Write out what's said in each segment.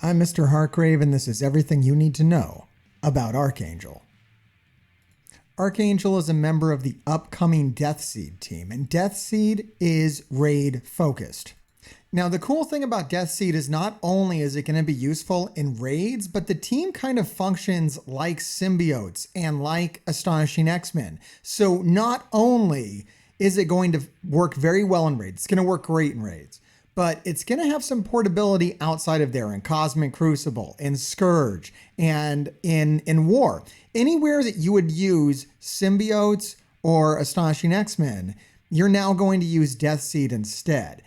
I'm Mr. Hargrave, and this is everything you need to know about Archangel. Archangel is a member of the upcoming DEATHSEED team, and DEATHSEED is raid focused. Now, the cool thing about DEATHSEED is not only is it going to be useful in raids, but the team kind of functions like symbiotes and like Astonishing X-Men. So not only is it going to work very well in raids, it's going to work great in raids, but it's going to have some portability outside of there in Cosmic Crucible, in Scourge, and in War. Anywhere that you would use symbiotes or Astonishing X-Men, you're now going to use DEATHSEED instead.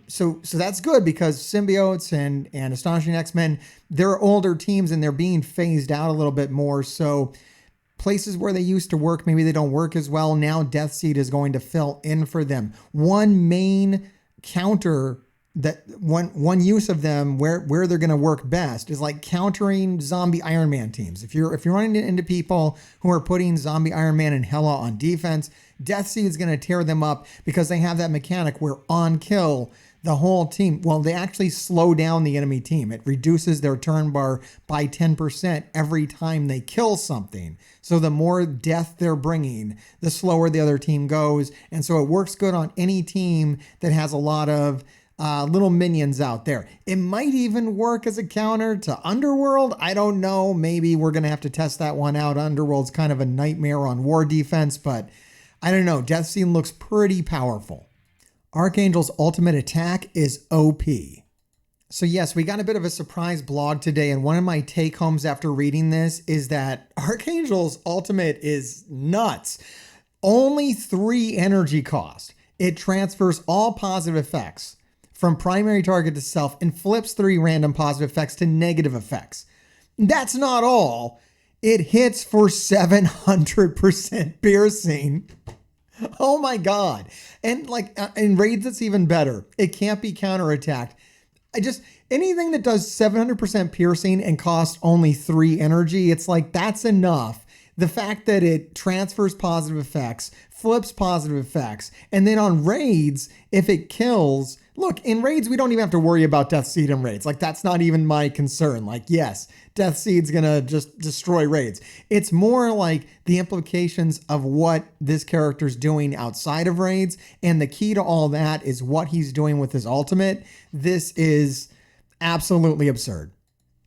So that's good because symbiotes and Astonishing X-Men, they're older teams and they're being phased out a little bit more. So places where they used to work, maybe they don't work as well. Now DEATHSEED is going to fill in for them. One main counter that one use of them where they're going to work best is like countering zombie Iron Man teams. If you're running into people who are putting zombie Iron Man and Hela on defense, DEATHSEED is going to tear them up because they have that mechanic where on kill, the whole team, well, they actually slow down the enemy team. It reduces their turn bar by 10% every time they kill something. So the more death they're bringing, the slower the other team goes. And so it works good on any team that has a lot of little minions out there. It might even work as a counter to Underworld. I don't know. Maybe we're going to have to test that one out. Underworld's kind of a nightmare on war defense, but I don't know. DEATHSEED looks pretty powerful. Archangel's ultimate attack is OP. So yes, we got a bit of a surprise blog today, and one of my take homes after reading this is that Archangel's ultimate is nuts. Only 3 energy cost. It transfers all positive effects from primary target to self and flips 3 random positive effects to negative effects. That's not all. It hits for 700% piercing. Oh my God. And like in raids, it's even better. It can't be counterattacked. Anything that does 700% piercing and costs only 3 energy, it's like, that's enough. The fact that it transfers positive effects, flips positive effects, and then on raids, if it kills, look, in raids, we don't even have to worry about DEATHSEED in raids. Like, that's not even my concern. Like, yes, DEATHSEED's gonna just destroy raids. It's more like the implications of what this character's doing outside of raids, and the key to all that is what he's doing with his ultimate. This is absolutely absurd.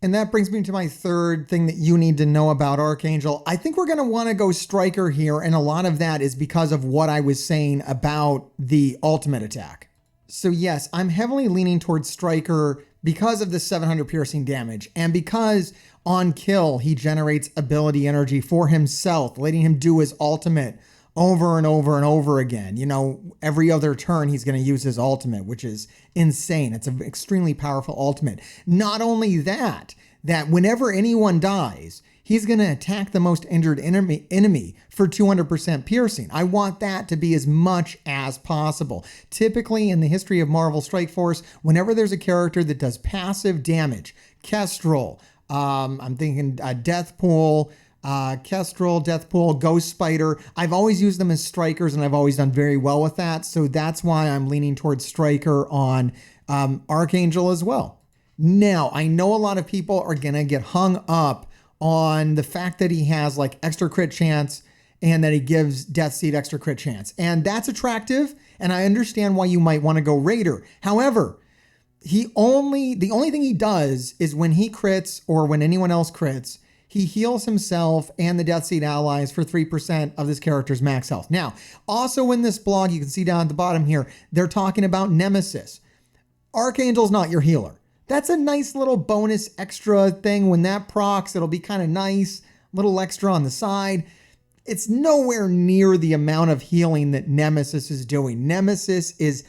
And that brings me to my third thing that you need to know about Archangel. I think we're going to want to go Striker here, and a lot of that is because of what I was saying about the ultimate attack. So yes, I'm heavily leaning towards Striker because of the 700 piercing damage, and because on kill, he generates ability energy for himself, letting him do his ultimate over and over and over again. You know, every other turn he's going to use his ultimate, which is insane. It's an extremely powerful ultimate. Not only that whenever anyone dies, he's going to attack the most injured enemy for 200% piercing. I want that to be as much as possible. Typically in the history of Marvel Strike Force, whenever there's a character that does passive damage, Kestrel, I'm thinking Deathpool, Kestrel, Deathpool, Ghost Spider. I've always used them as strikers and I've always done very well with that. So that's why I'm leaning towards Striker on Archangel as well. Now, I know a lot of people are going to get hung up on the fact that he has like extra crit chance and that he gives DEATHSEED extra crit chance. And that's attractive. And I understand why you might want to go Raider. However, the only thing he does is when he crits or when anyone else crits, he heals himself and the DEATHSEED allies for 3% of this character's max health. Now, also in this blog, you can see down at the bottom here, they're talking about Nemesis. Archangel's not your healer. That's a nice little bonus extra thing. When that procs, it'll be kind of nice, little extra on the side. It's nowhere near the amount of healing that Nemesis is doing. Nemesis is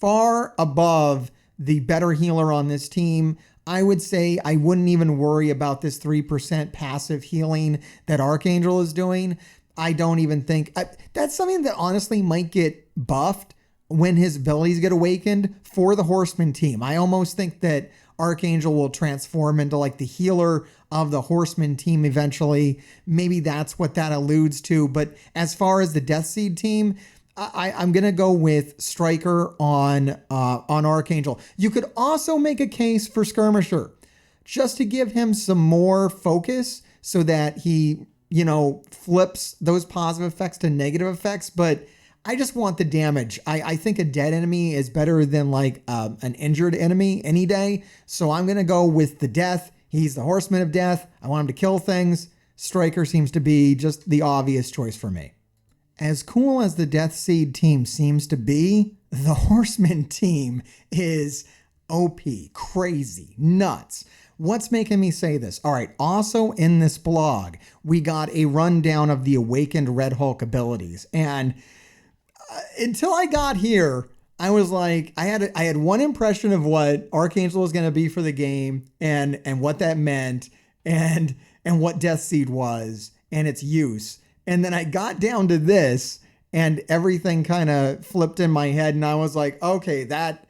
far above the better healer on this team. I would say I wouldn't even worry about this 3% passive healing that Archangel is doing. I don't even think that's something that honestly might get buffed when his abilities get awakened for the Horseman team. I almost think that Archangel will transform into like the healer of the Horseman team eventually. Maybe that's what that alludes to. But as far as the DEATHSEED team, I'm going to go with Striker on Archangel. You could also make a case for Skirmisher. just to give him some more focus so that he, flips those positive effects to negative effects. But I just want the damage. I think a dead enemy is better than like an injured enemy any day. So I'm going to go with the death. He's the horseman of death. I want him to kill things. Striker seems to be just the obvious choice for me. As cool as the DEATHSEED team seems to be, the horseman team is OP, crazy, nuts. What's making me say this? All right, also in this blog, we got a rundown of the awakened Red Hulk abilities. And until I got here, I was like, I had one impression of what Archangel was going to be for the game and what that meant and what DEATHSEED was and its use. And then I got down to this and everything kind of flipped in my head. And I was like, okay, that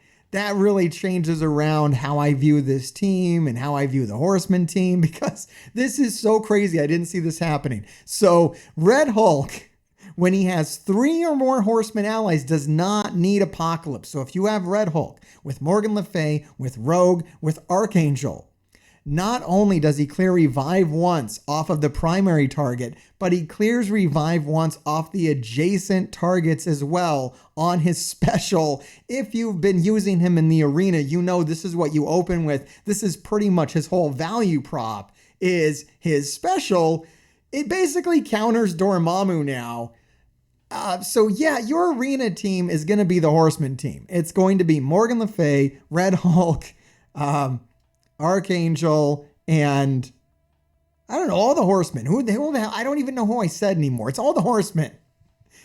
really changes around how I view this team and how I view the Horseman team, because this is so crazy. I didn't see this happening. So Red Hulk, when he has 3 or more Horseman allies, does not need Apocalypse. So if you have Red Hulk with Morgan Le Fay, with Rogue, with Archangel, not only does he clear Revive once off of the primary target, but he clears Revive once off the adjacent targets as well on his special. If you've been using him in the arena, you know this is what you open with. This is pretty much his whole value prop, is his special. It basically counters Dormammu now. So yeah, your arena team is going to be the Horseman team. It's going to be Morgan Le Fay, Red Hulk, Archangel, and I don't know, all the Horsemen. Who the hell? I don't even know who I said anymore. It's all the Horsemen.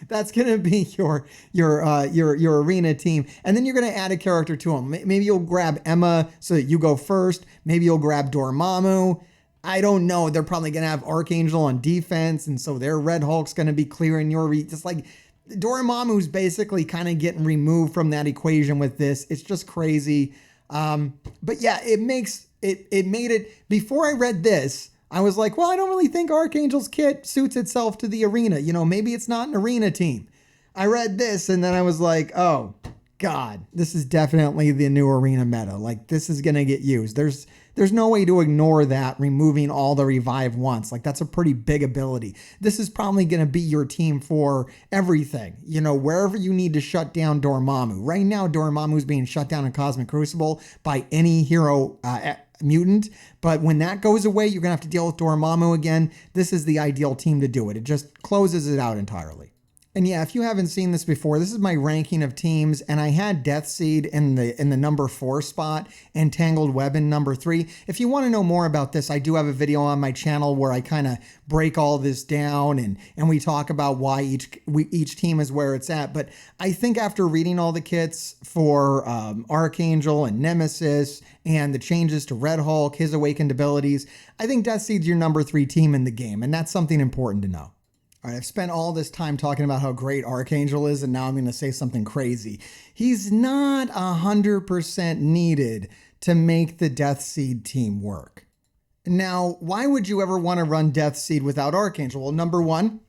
That's going to be your arena team. And then you're going to add a character to them. Maybe you'll grab Emma so that you go first. Maybe you'll grab Dormammu. I don't know. They're probably going to have Archangel on defense. And so their Red Hulk's going to be clearing your, just like Dormammu's basically kind of getting removed from that equation with this. It's just crazy. But yeah, it made it, before I read this, I was like, well, I don't really think Archangel's kit suits itself to the arena. Maybe it's not an arena team. I read this and then I was like, oh God, this is definitely the new arena meta. Like, this is going to get used. There's no way to ignore that, removing all the Revive once. Like, that's a pretty big ability. This is probably going to be your team for everything. Wherever you need to shut down Dormammu. Right now, Dormammu's being shut down in Cosmic Crucible by any hero mutant. But when that goes away, you're going to have to deal with Dormammu again. This is the ideal team to do it. It just closes it out entirely. And yeah, if you haven't seen this before, this is my ranking of teams, and I had DEATHSEED in the number 4 spot and Tangled Web in number 3. If you want to know more about this, I do have a video on my channel where I kind of break all this down and we talk about why each team is where it's at. But I think after reading all the kits for Archangel and Nemesis and the changes to Red Hulk, his awakened abilities, I think DEATHSEED's your number 3 team in the game, and that's something important to know. All right, I've spent all this time talking about how great Archangel is, and now I'm going to say something crazy. He's not 100% needed to make the DEATHSEED team work. Now, why would you ever want to run DEATHSEED without Archangel? Well, number one,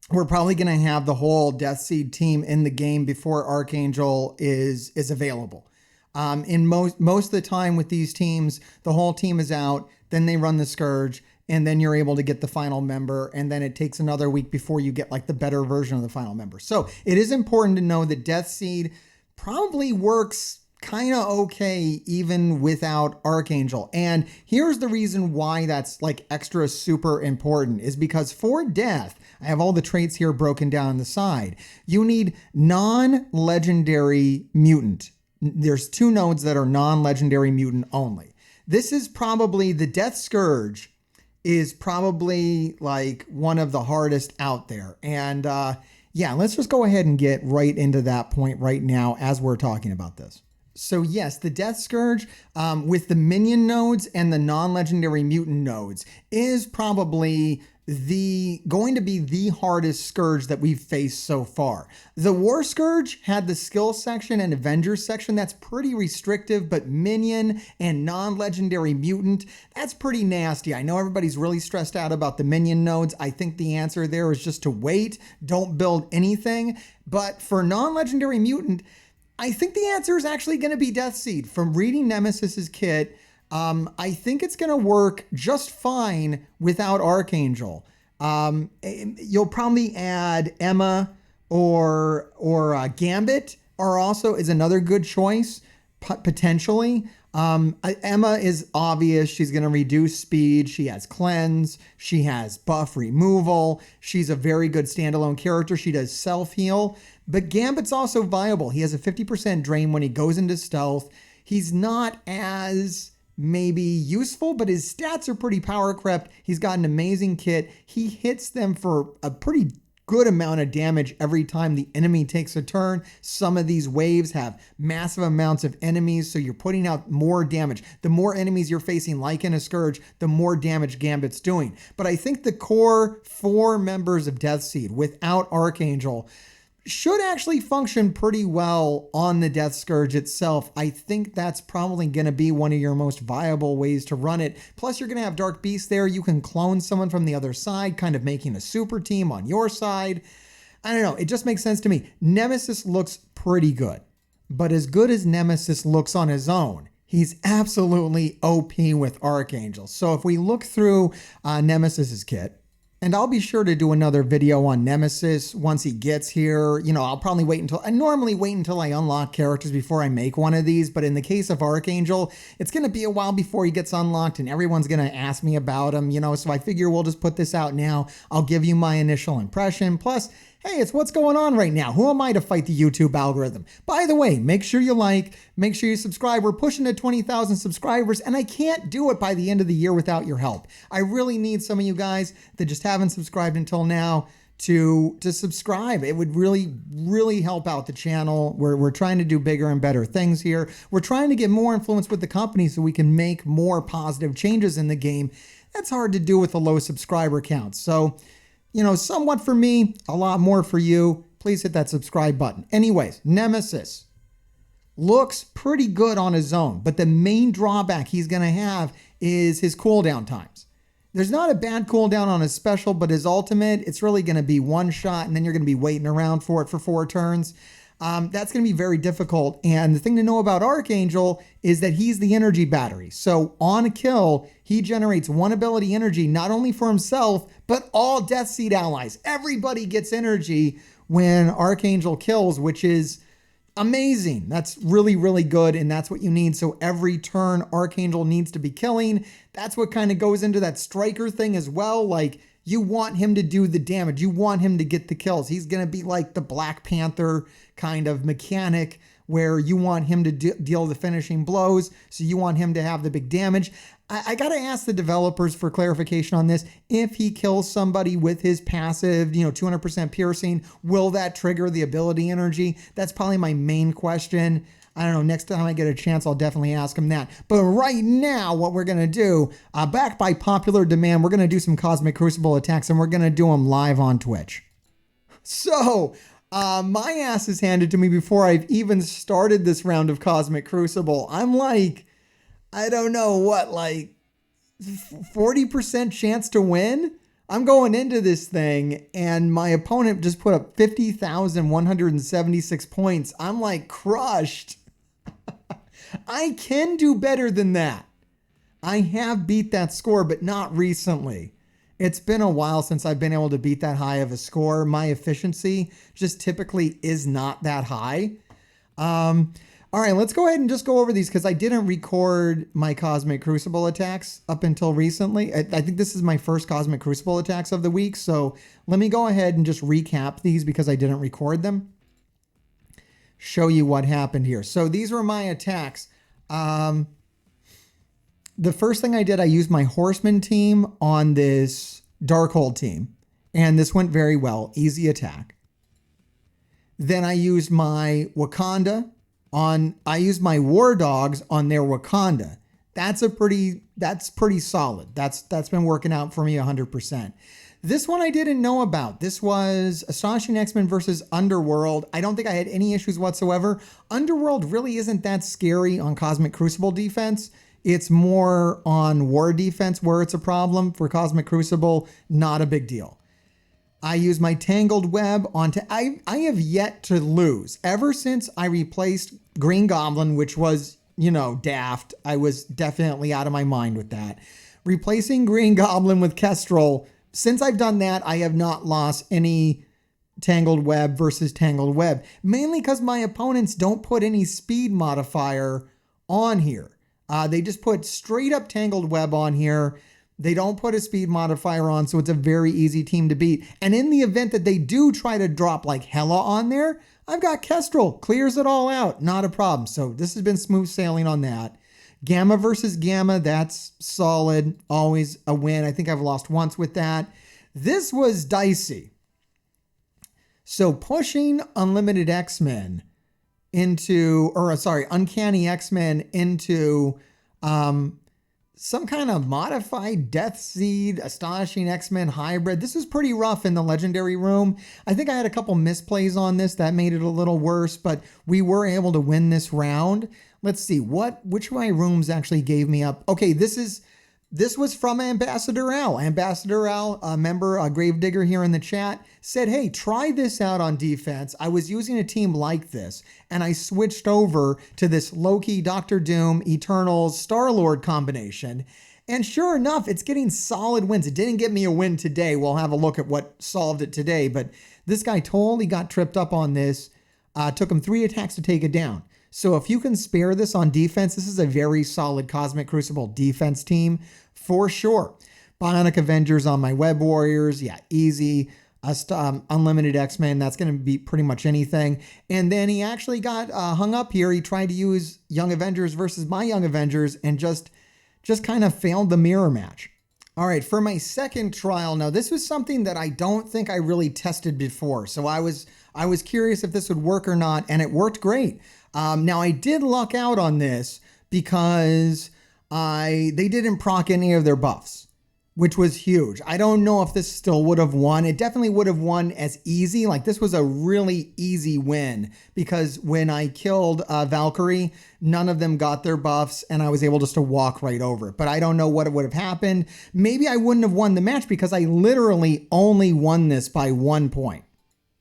we're probably going to have the whole DEATHSEED team in the game before Archangel is available. In most of the time with these teams, the whole team is out, then they run the Scourge, and then you're able to get the final member, and then it takes another week before you get like the better version of the final member. So it is important to know that DEATHSEED probably works kind of okay even without Archangel. And here's the reason why that's like extra super important, is because for death, I have all the traits here broken down on the side. You need non-legendary mutant. There's 2 nodes that are non-legendary mutant only. This is probably the Death Scourge is probably like one of the hardest out there. And yeah, let's just go ahead and get right into that point right now as we're talking about this. So yes, the Death Scourge with the minion nodes and the non-legendary mutant nodes is probably going to be the hardest Scourge that we've faced so far. The War Scourge had the skill section and Avengers section. That's pretty restrictive, but minion and non-legendary mutant, that's pretty nasty. I know everybody's really stressed out about the minion nodes. I think the answer there is just to wait. Don't build anything. But for non-legendary mutant, I think the answer is actually going to be DEATHSEED. From reading Nemesis's kit, I think it's going to work just fine without Archangel. You'll probably add Emma or Gambit is another good choice potentially. Emma is obvious. She's going to reduce speed. She has cleanse. She has buff removal. She's a very good standalone character. She does self-heal. But Gambit's also viable. He has a 50% drain when he goes into stealth. He's not as maybe useful, but his stats are pretty power crept. He's got an amazing kit. He hits them for a pretty good amount of damage every time the enemy takes a turn. Some of these waves have massive amounts of enemies, so you're putting out more damage. The more enemies you're facing, like in a Scourge, the more damage Gambit's doing. But I think the core 4 members of DEATHSEED without Archangel should actually function pretty well on the Death Scourge itself. I think that's probably going to be one of your most viable ways to run it. Plus, you're going to have Dark Beast there. You can clone someone from the other side, kind of making a super team on your side. I don't know. It just makes sense to me. Nemesis looks pretty good. But as good as Nemesis looks on his own, he's absolutely OP with Archangel. So if we look through Nemesis's kit, and I'll be sure to do another video on Nemesis once he gets here. You know, I'll probably normally wait until I unlock characters before I make one of these. But in the case of Archangel, it's going to be a while before he gets unlocked and everyone's going to ask me about him, you know, so I figure we'll just put this out now. I'll give you my initial impression. Plus, hey, it's what's going on right now. Who am I to fight the YouTube algorithm? By the way, make sure you like, make sure you subscribe. We're pushing to 20,000 subscribers, and I can't do it by the end of the year without your help. I really need some of you guys that just haven't subscribed until now to subscribe. It would really, really help out the channel. We're trying to do bigger and better things here. We're trying to get more influence with the company so we can make more positive changes in the game. That's hard to do with a low subscriber count. So, you know, somewhat for me, a lot more for you. Please hit that subscribe button. Anyways, Nemesis looks pretty good on his own, but the main drawback he's going to have is his cooldown times. There's not a bad cooldown on his special, but his ultimate, it's really going to be one shot, and then you're going to be waiting around for it for 4 turns. That's going to be very difficult. And the thing to know about Archangel is that he's the energy battery. So on a kill, he generates 1 ability energy, not only for himself, but all DEATHSEED allies. Everybody gets energy when Archangel kills, which is amazing. That's really, really good. And that's what you need. So every turn Archangel needs to be killing. That's what kind of goes into that striker thing as well. Like, you want him to do the damage. You want him to get the kills. He's going to be like the Black Panther kind of mechanic where you want him to deal the finishing blows. So you want him to have the big damage. I got to ask the developers for clarification on this. If he kills somebody with his passive, 200% piercing, will that trigger the ability energy? That's probably my main question. I don't know, next time I get a chance, I'll definitely ask him that. But right now, what we're going to do, backed by popular demand, we're going to do some Cosmic Crucible attacks, and we're going to do them live on Twitch. So, my ass is handed to me before I've even started this round of Cosmic Crucible. I'm like, I don't know what, like 40% chance to win? I'm going into this thing, and my opponent just put up 50,176 points. I'm like crushed. I can do better than that. I have beat that score, but not recently. It's been a while since I've been able to beat that high of a score. My efficiency just typically is not that high. All right, let's go ahead and just go over these because I didn't record my Cosmic Crucible attacks up until recently. I think this is my first Cosmic Crucible attacks of the week. So let me go ahead and just recap these because I didn't record them. Show you what happened here. So these were my attacks. The first thing I did, I used my Horseman team on this Darkhold team. And this went very well. Easy attack. Then I used my Wakanda I used my War Dogs on their Wakanda. That's pretty solid. That's been working out for me 100%. This one I didn't know about. This was Astonishing X-Men versus Underworld. I don't think I had any issues whatsoever. Underworld really isn't that scary on Cosmic Crucible defense. It's more on War defense where it's a problem. For Cosmic Crucible, not a big deal. I use my Tangled Web onto... I have yet to lose. Ever since I replaced Green Goblin, which was daft. I was definitely out of my mind with that. Replacing Green Goblin with Kestrel. Since I've done that, I have not lost any Tangled Web versus Tangled Web, mainly because my opponents don't put any speed modifier on here. They just put straight up Tangled Web on here. They don't put a speed modifier on, so it's a very easy team to beat. And in the event that they do try to drop like Hella on there, I've got Kestrel, clears it all out, not a problem. So this has been smooth sailing on that. Gamma versus Gamma, that's solid, always a win. I think I've lost once with that. This was dicey. So pushing Unlimited X-Men Uncanny X-Men into some kind of modified DEATHSEED, Astonishing X-Men hybrid. This was pretty rough in the Legendary room. I think I had a couple misplays on this that made it a little worse, but we were able to win this round. Let's see, which of my rooms actually gave me up? Okay, this was from Ambassador Al. Ambassador Al, a member, a Gravedigger here in the chat, said, hey, try this out on defense. I was using a team like this, and I switched over to this Loki, Doctor Doom, Eternals, Star-Lord combination. And sure enough, it's getting solid wins. It didn't get me a win today. We'll have a look at what solved it today. But this guy totally got tripped up on this. Took him 3 attacks to take it down. So if you can spare this on defense, this is a very solid Cosmic Crucible defense team for sure. Bionic Avengers on my Web Warriors. Yeah, easy. Unlimited X-Men. That's going to be pretty much anything. And then he actually got hung up here. He tried to use Young Avengers versus my Young Avengers and just kind of failed the mirror match. All right, for my second trial. Now, this was something that I don't think I really tested before. So I was curious if this would work or not, and it worked great. Now, I did luck out on this because they didn't proc any of their buffs, which was huge. I don't know if this still would have won. It definitely would have won as easy. Like, this was a really easy win because when I killed Valkyrie, none of them got their buffs and I was able just to walk right over it. But I don't know what would have happened. Maybe I wouldn't have won the match because I literally only won this by 1 point.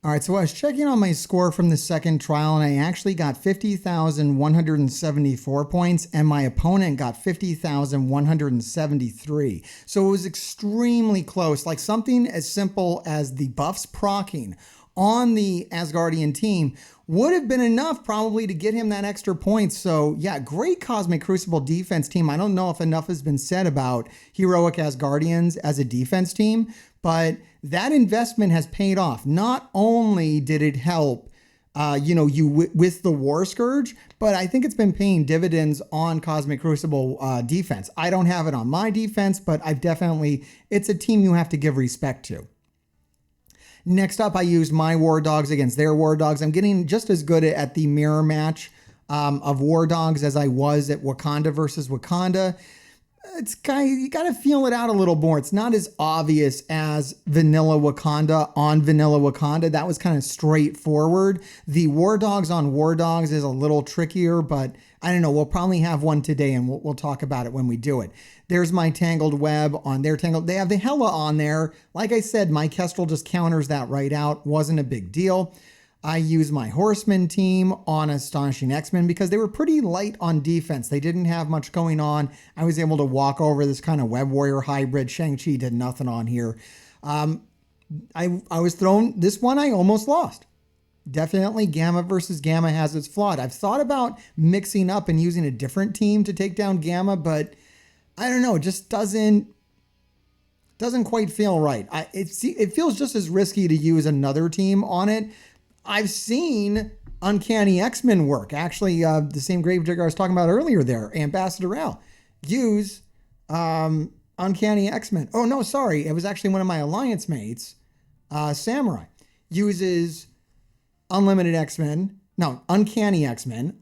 All right, so I was checking on my score from the second trial, and I actually got 50,174 points, and my opponent got 50,173. So it was extremely close, like something as simple as the buffs proccing on the Asgardian team would have been enough probably to get him that extra point. So yeah, great Cosmic Crucible defense team. I don't know if enough has been said about Heroic Asgardians as a defense team, but that investment has paid off. Not only did it help, with the War Scourge, but I think it's been paying dividends on Cosmic Crucible defense. I don't have it on my defense, but it's a team you have to give respect to. Next up, I used my War Dogs against their War Dogs. I'm getting just as good at the mirror match of War Dogs as I was at Wakanda versus Wakanda. You got to feel it out a little more. It's not as obvious as Vanilla Wakanda on Vanilla Wakanda. That was kind of straightforward. The War Dogs on War Dogs is a little trickier, but I don't know. We'll probably have one today, and we'll talk about it when we do it. There's my Tangled Web on their Tangled. They have the Hella on there. Like I said, my Kestrel just counters that right out. Wasn't a big deal. I used my Horseman team on Astonishing X-Men because they were pretty light on defense. They didn't have much going on. I was able to walk over this kind of Web Warrior hybrid. Shang-Chi did nothing on here. I was thrown. This one I almost lost. Definitely Gamma versus Gamma has its flawed. I've thought about mixing up and using a different team to take down Gamma, but I don't know. It just doesn't quite feel right. It feels just as risky to use another team on it. I've seen Uncanny X-Men work. Actually, the same Gravedigger I was talking about earlier there, Ambassador Al, use Uncanny X-Men. Oh, no, sorry. It was actually one of my alliance mates, Samurai, uses Uncanny X-Men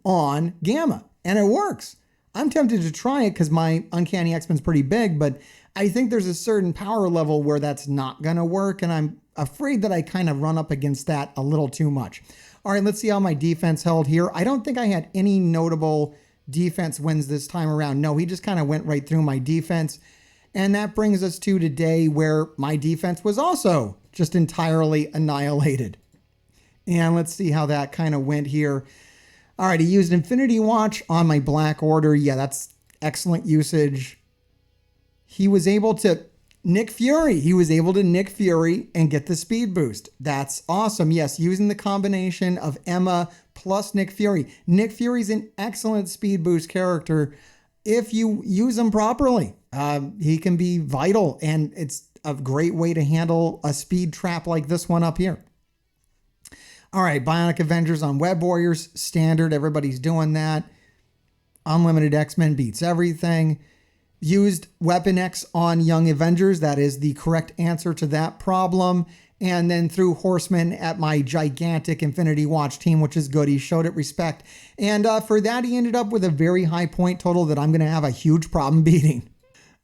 on Gamma, and it works. I'm tempted to try it because my Uncanny X-Men's pretty big, but I think there's a certain power level where that's not going to work, and I'm afraid that I kind of run up against that a little too much. All right, let's see how my defense held here. I don't think I had any notable defense wins this time around. No, he just kind of went right through my defense. And that brings us to today where my defense was also just entirely annihilated. And let's see how that kind of went here. All right, he used Infinity Watch on my Black Order. Yeah, that's excellent usage. He was able to Nick Fury. He was able to Nick Fury and get the speed boost. That's awesome. Yes, using the combination of Emma plus Nick Fury. Nick Fury's an excellent speed boost character if you use him properly. He can be vital, and it's a great way to handle a speed trap like this one up here. All right, Bionic Avengers on Web Warriors, standard. Everybody's doing that. Unlimited X-Men beats everything. Used Weapon X on Young Avengers. That is the correct answer to that problem. And then threw Horseman at my gigantic Infinity Watch team, which is good. He showed it respect. And for that, he ended up with a very high point total that I'm going to have a huge problem beating.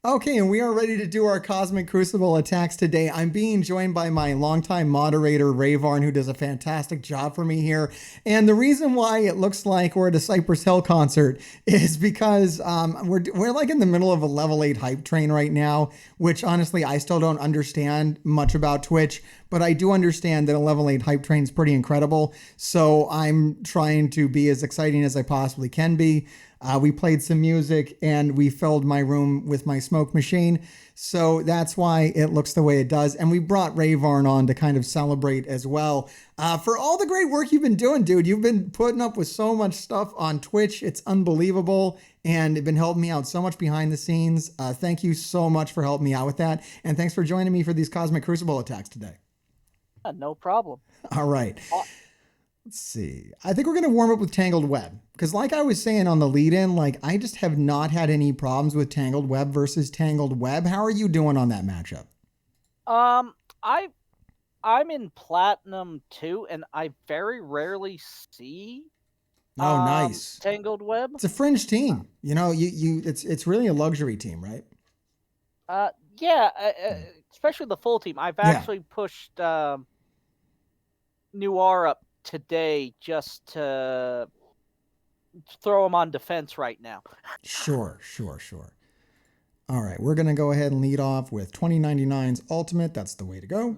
Okay, and we are ready to do our Cosmic Crucible attacks today. I'm being joined by my longtime moderator, Rayvarn, who does a fantastic job for me here. And the reason why it looks like we're at a Cypress Hill concert is because we're like in the middle of a level 8 hype train right now, which honestly, I still don't understand much about Twitch, but I do understand that a level 8 hype train is pretty incredible. So I'm trying to be as exciting as I possibly can be. We played some music and we filled my room with my smoke machine. So that's why it looks the way it does. And we brought Rayvarn on to kind of celebrate as well. For all the great work you've been doing, dude. You've been putting up with so much stuff on Twitch. It's unbelievable. And you've been helping me out so much behind the scenes. Thank you so much for helping me out with that. And thanks for joining me for these Cosmic Crucible attacks today. No problem. All right. Let's see. I think we're going to warm up with Tangled Web. Because like I was saying on the lead-in, like I just have not had any problems with Tangled Web versus Tangled Web. How are you doing on that matchup? I'm in Platinum 2, and I very rarely see Nice. Tangled Web. It's a fringe team. You know, it's really a luxury team, right? Yeah, especially the full team. I've actually pushed Noir up today just to throw him on defense right now. Sure. All right, we're going to go ahead and lead off with 2099's Ultimate. That's the way to go.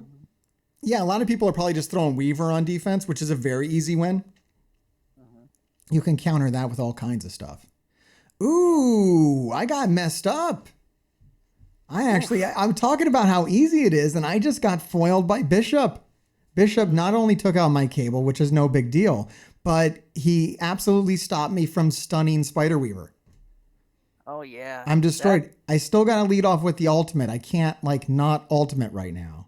Yeah, a lot of people are probably just throwing Weaver on defense, which is a very easy win. You can counter that with all kinds of stuff. Ooh, I got messed up. I'm talking about how easy it is, and I just got foiled by Bishop. Bishop not only took out my cable, which is no big deal, but he absolutely stopped me from stunning Spider-Weaver. Oh, yeah. I'm destroyed. I still got to lead off with the ultimate. I can't not ultimate right now.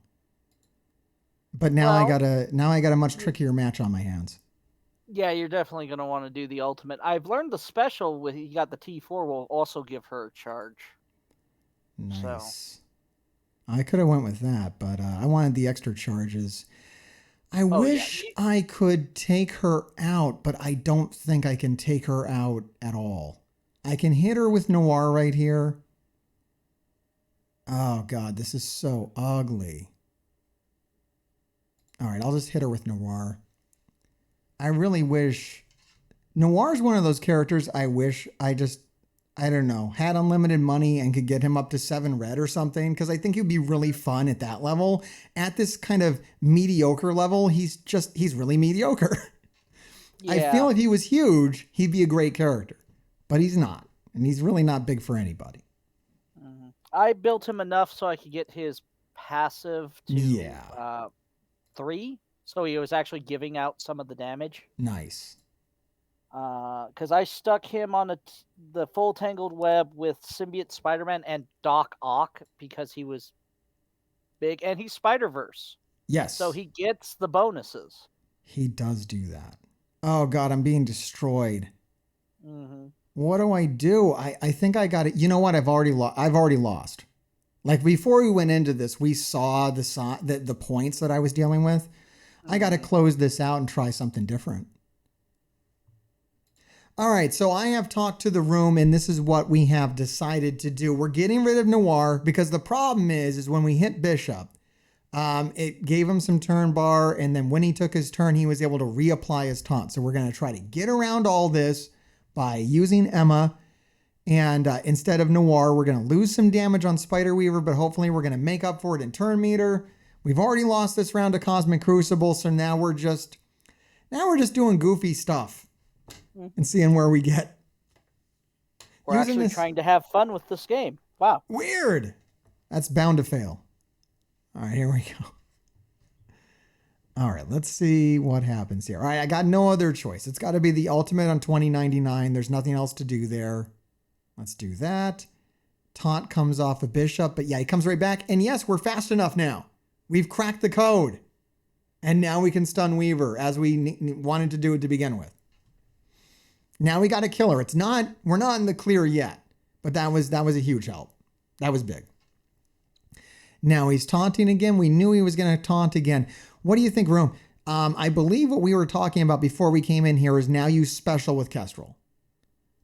But now I got a much trickier match on my hands. Yeah, you're definitely going to want to do the ultimate. I've learned the special with you got the T4 will also give her a charge. Nice. So. I could have went with that, but I wanted the extra charges. I wish I could take her out, but I don't think I can take her out at all. I can hit her with Noir right here. Oh, God, this is so ugly. All right, I'll just hit her with Noir. I really wish... Noir's one of those characters I wish I don't know, had unlimited money and could get him up to 7 red or something, because I think he'd be really fun at that level. At this kind of mediocre level, he's really mediocre. Yeah. I feel if he was huge, he'd be a great character, but he's not, and he's really not big for anybody. I built him enough so I could get his passive to 3, so he was actually giving out some of the damage. Nice. Because I stuck him on the full Tangled Web with Symbiote Spider-Man and Doc Ock because he was big, and he's Spider-Verse. Yes. So he gets the bonuses. He does do that. Oh, God, I'm being destroyed. What do I do? I think I got it. You know what? I've already lost. Like, before we went into this, we saw the points that I was dealing with. I got to close this out and try something different. All right, so I have talked to the room, and this is what we have decided to do. We're getting rid of Noir because the problem is when we hit Bishop, it gave him some turn bar, and then when he took his turn, he was able to reapply his taunt. So we're going to try to get around all this by using Emma, and instead of Noir, we're going to lose some damage on Spider-Weaver, but hopefully we're going to make up for it in turn meter. We've already lost this round to Cosmic Crucible, so now we're just doing goofy stuff. and seeing where we get. We're actually trying to have fun with this game. Wow. Weird. That's bound to fail. All right, here we go. All right, let's see what happens here. All right, I got no other choice. It's got to be the ultimate on 2099. There's nothing else to do there. Let's do that. Taunt comes off a bishop, but yeah, he comes right back. And yes, we're fast enough now. We've cracked the code. And now we can stun Weaver as we wanted to do it to begin with. Now we got a killer. We're not in the clear yet, but that was a huge help. That was big. Now he's taunting again. We knew he was going to taunt again. What do you think, Rome? I believe what we were talking about before we came in here is now use special with Kestrel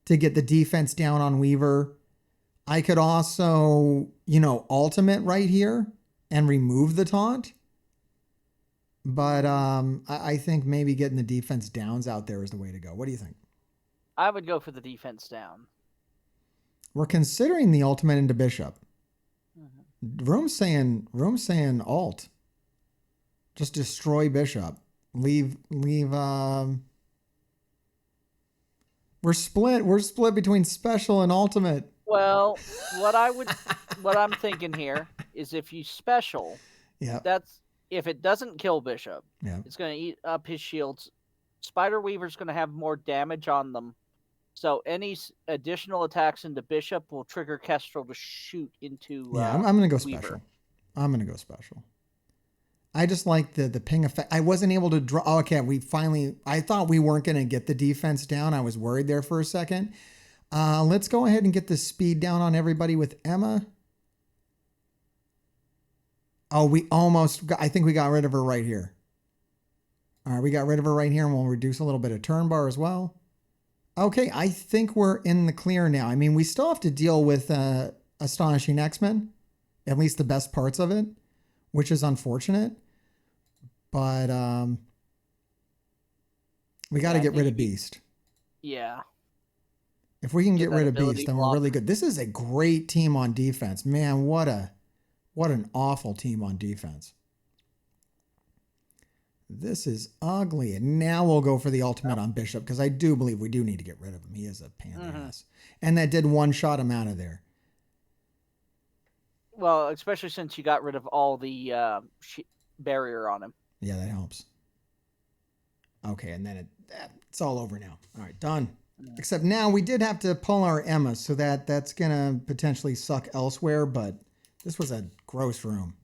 to get the defense down on Weaver. I could also, ultimate right here and remove the taunt. But I think maybe getting the defense downs out there is the way to go. What do you think? I would go for the defense down. We're considering the ultimate into bishop. Room's saying alt. Just destroy bishop. Leave. We're split. We're split between special and ultimate. Well, what I'm thinking here is if you special, if it doesn't kill bishop, it's going to eat up his shields. Spider Weaver's going to have more damage on them. So any additional attacks into bishop will trigger Kestrel to shoot into I'm going to go Weaver. special. I'm going to go special. I just like the ping effect. I wasn't able to draw. Oh, okay, I thought we weren't going to get the defense down. I was worried there for a second. Let's go ahead and get the speed down on everybody with Emma. Oh, I think we got rid of her right here. All right, we got rid of her right here, and we'll reduce a little bit of turn bar as well. Okay, I think we're in the clear now. I mean, we still have to deal with Astonishing X-Men, at least the best parts of it, which is unfortunate. But we got to get rid of Beast. Yeah. If we can get rid of Beast, then we're really good. This is a great team on defense. Man, what an awful team on defense. This is ugly. And now we'll go for the ultimate on Bishop, because I do believe we do need to get rid of him. He is a pain in the ass. And that did one-shot him out of there. Well, especially since you got rid of all the barrier on him. Yeah, that helps. Okay, and then it's all over now. All right, done. Except now we did have to pull our Emma, so that's going to potentially suck elsewhere, but this was a gross room.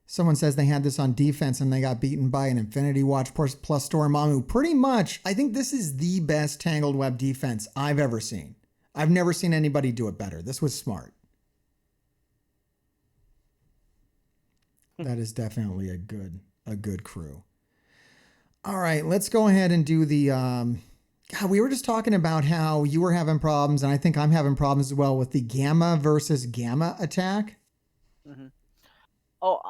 Someone says they had this on defense and they got beaten by an Infinity Watch plus Dormammu. Pretty much, I think this is the best Tangled Web defense I've ever seen. I've never seen anybody do it better. This was smart. That is definitely a good crew. All right, let's go ahead and do the... God, we were just talking about how you were having problems, and I think I'm having problems as well with the Gamma versus Gamma attack. Mm-hmm. Oh,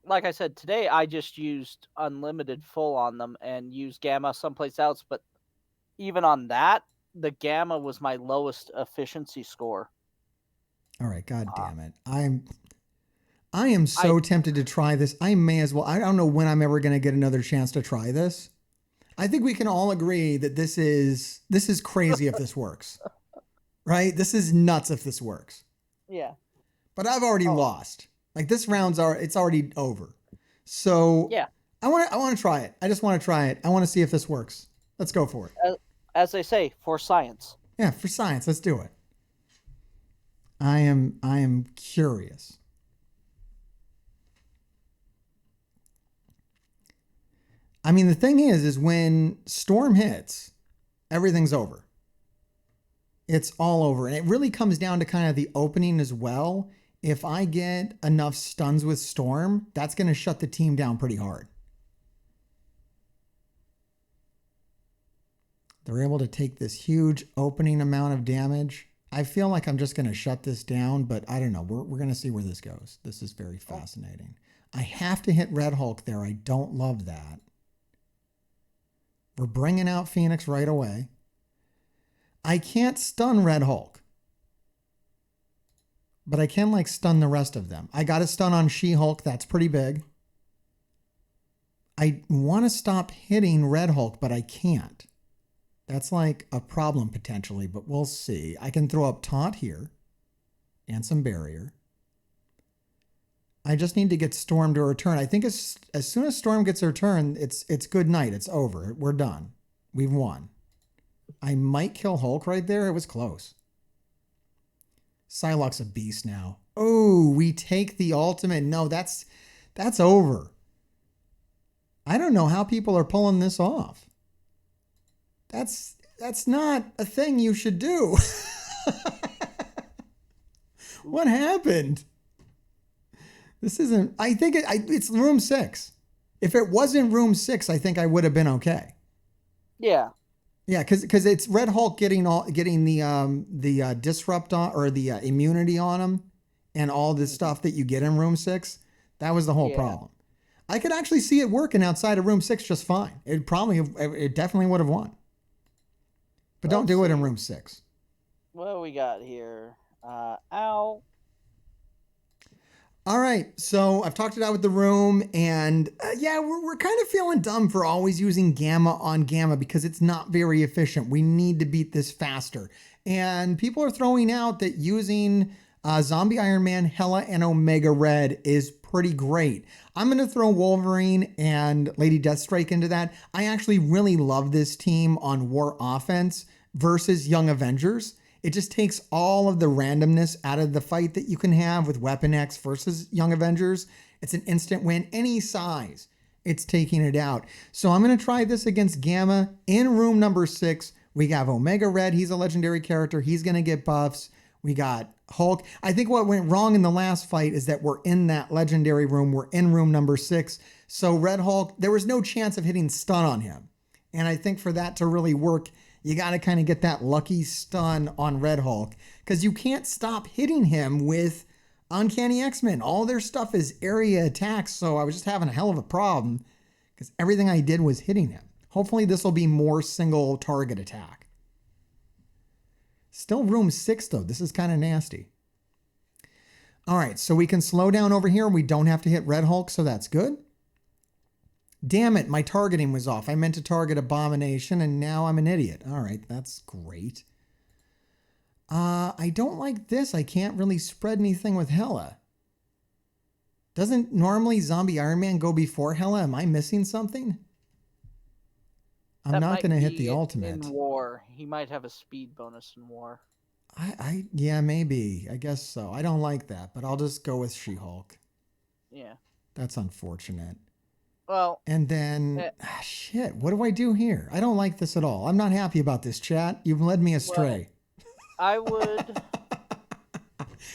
like I said, today I just used unlimited full on them and used Gamma someplace else, but even on that, the Gamma was my lowest efficiency score. All right, God damn it. I am so tempted to try this. I may as well. I don't know when I'm ever going to get another chance to try this. I think we can all agree that this is crazy if this works. Right? This is nuts if this works. Yeah. But I've already lost. Like, this it's already over. So yeah. I want to try it. I just want to try it. I want to see if this works. Let's go for it. As they say, for science. Yeah, for science. Let's do it. I am curious. I mean, the thing is when Storm hits, everything's over. It's all over. And it really comes down to kind of the opening as well. If I get enough stuns with Storm, that's going to shut the team down pretty hard. They're able to take this huge opening amount of damage. I feel like I'm just going to shut this down, but I don't know. We're going to see where this goes. This is very fascinating. I have to hit Red Hulk there. I don't love that. We're bringing out Phoenix right away. I can't stun Red Hulk, but I can stun the rest of them. I got a stun on She-Hulk. That's pretty big. I want to stop hitting Red Hulk, but I can't. That's like a problem potentially, but we'll see. I can throw up Taunt here and some barrier. I just need to get Storm to return. I think as soon as Storm gets her turn, it's good night. It's over. We're done. We've won. I might kill Hulk right there. It was close. Psylocke's a beast now. Oh, we take the ultimate. No, that's over. I don't know how people are pulling this off. That's not a thing you should do. What happened? This isn't, I think it's room 6. If it wasn't room 6, I think I would have been okay. Yeah. Yeah, because it's Red Hulk getting the disrupt on, or the immunity on him, and all this stuff that you get in room 6. That was the whole problem. I could actually see it working outside of room 6 just fine. It definitely would have won. But don't do it in room 6. What do we got here? Ow. All right, so I've talked it out with the room, and we're kind of feeling dumb for always using Gamma on Gamma because it's not very efficient. We need to beat this faster. And people are throwing out that using Zombie Iron Man, Hela, and Omega Red is pretty great. I'm going to throw Wolverine and Lady Deathstrike into that. I actually really love this team on War Offense versus Young Avengers. It just takes all of the randomness out of the fight that you can have with Weapon X versus Young Avengers. It's an instant win, any size. It's taking it out. So I'm going to try this against Gamma in room number 6. We have Omega Red. He's a legendary character. He's going to get buffs. We got Hulk. I think what went wrong in the last fight is that we're in that legendary room. We're in room number 6. So Red Hulk, there was no chance of hitting stun on him. And I think for that to really work, you got to kind of get that lucky stun on Red Hulk, because you can't stop hitting him with Uncanny X-Men. All their stuff is area attacks, so I was just having a hell of a problem because everything I did was hitting him. Hopefully this will be more single target attack. Still room 6 though. This is kind of nasty. All right, so we can slow down over here. We don't have to hit Red Hulk, so that's good. Damn it, my targeting was off. I meant to target Abomination, and now I'm an idiot. All right, that's great. I don't like this. I can't really spread anything with Hela. Doesn't normally Zombie Iron Man go before Hela? Am I missing something? I'm not going to hit the ultimate. In War. He might have a speed bonus in War. Yeah, maybe. I guess so. I don't like that, but I'll just go with She-Hulk. Yeah. That's unfortunate. Well, and then, shit, what do I do here? I don't like this at all. I'm not happy about this, chat. You've led me astray. Well, I would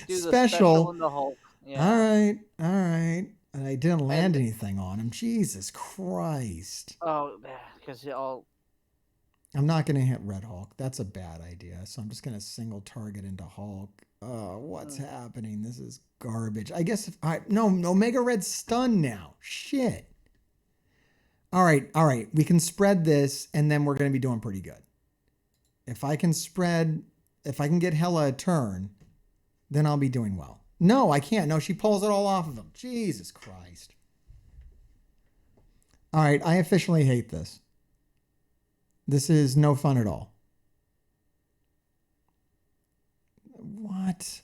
do the special in the Hulk. Yeah. All right. And I didn't land anything on him. Jesus Christ. Oh, because I'm not going to hit Red Hulk. That's a bad idea. So I'm just going to single target into Hulk. What's happening? This is garbage. I guess no, Omega Red's stunned now. Shit. All right. We can spread this, and then we're going to be doing pretty good. If I can get Hela a turn, then I'll be doing well. No, I can't. No, she pulls it all off of him. Jesus Christ. All right, I officially hate this. This is no fun at all. What?